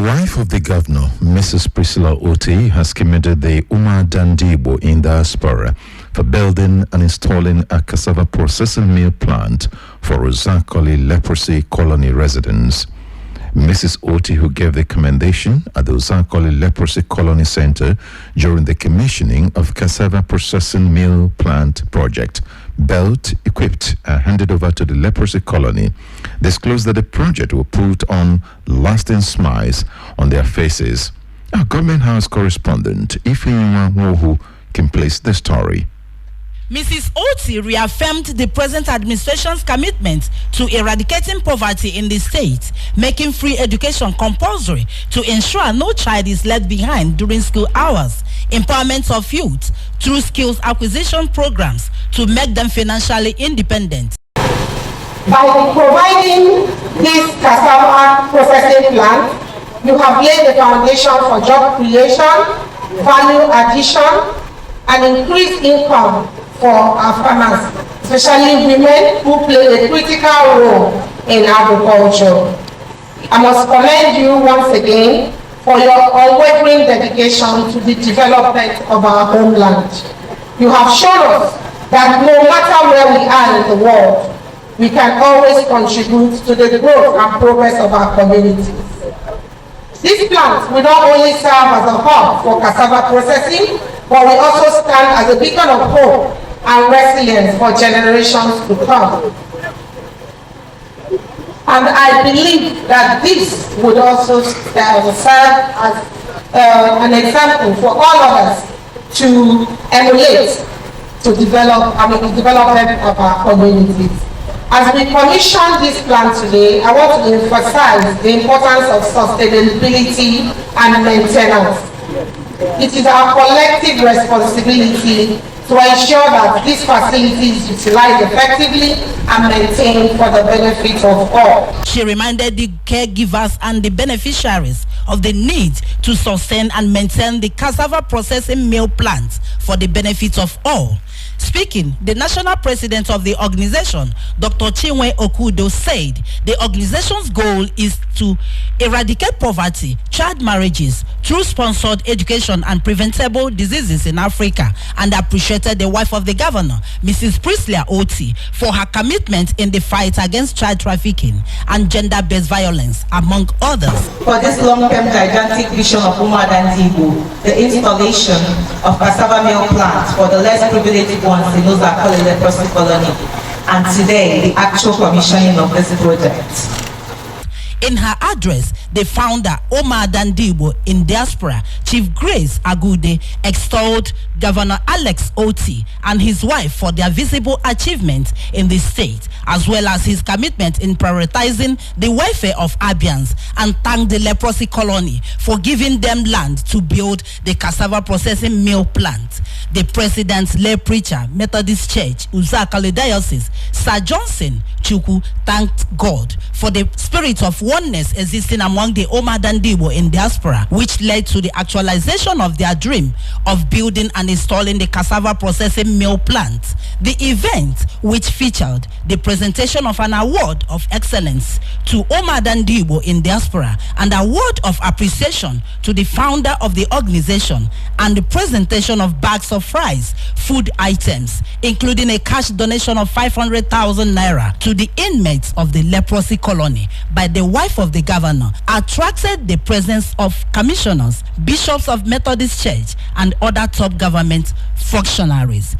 wife of the governor, Mrs. Priscilla Oti, has commended the Umu-Ada in Diaspora for building and installing a cassava processing mill plant for Uzakoli leprosy colony residents. Mrs. Oti, who gave the commendation at the Uzakoli Leprosy Colony Center during the commissioning of Cassava Processing Mill Plant project, built, equipped, and handed over to the leprosy colony, disclosed that the project will put on lasting smiles on their faces. Our Government House correspondent, Ifeanyi Nwohu, can place the story. Mrs. Oti reaffirmed the present administration's commitment to eradicating poverty in the state, making free education compulsory to ensure no child is left behind during school hours, empowerment of youth through skills acquisition programs to make them financially independent. By providing this cassava processing plant, you have laid the foundation for job creation, value addition, and increased income for our farmers, especially women who play a critical role in agriculture. I must commend you once again for your unwavering dedication to the development of our homeland. You have shown us that no matter where we are in the world, we can always contribute to the growth and progress of our communities. This plant will not only serve as a hub for cassava processing, but will also stand as a beacon of hope and resilience for generations to come. And I believe that this would also serve as an example for all of us to emulate to develop, the development of our communities. As we commission this plan today, I want to emphasize the importance of sustainability and maintenance. It is our collective responsibility to ensure that this facility is utilized effectively and maintained for the benefit of all. She reminded the caregivers and the beneficiaries of the need to sustain and maintain the cassava processing mill plant for the benefit of all. Speaking, the national president of the organization, Dr. Chinwe Okudo, said the organization's goal is to eradicate poverty, child marriages, through sponsored education and preventable diseases in Africa, and appreciated the wife of the governor, Mrs. Priscilla Oti, for her commitment in the fight against child trafficking and gender-based violence, among others. For this long-term gigantic vision of Umu-Ada, the installation of cassava mill plants for the less privileged ones in Uzakoli leprosy colony, and today the actual commissioning of this project. In her address, the founder, Umu-Ada in Diaspora, Chief Grace Agude, extolled Governor Alex Oti and his wife for their visible achievements in the state, as well as his commitment in prioritizing the welfare of Abians, and thanked the leprosy colony for giving them land to build the cassava processing mill plant. The president's lay preacher, Methodist Church, Uzakoli Diocese, Sir Johnson Chukwu, thanked God for the spirit of oneness existing among the Umu-Ada in Diaspora, which led to the actualization of their dream of building and installing the cassava processing mill plant. The event, which featured the presentation of an award of excellence to Umu-Ada in Diaspora and award of appreciation to the founder of the organization, and the presentation of bags of rice, food items, including a cash donation of 500,000 naira to the inmates of the leprosy colony by the wife of the governor, attracted the presence of commissioners, bishops of Methodist Church, and other top government functionaries.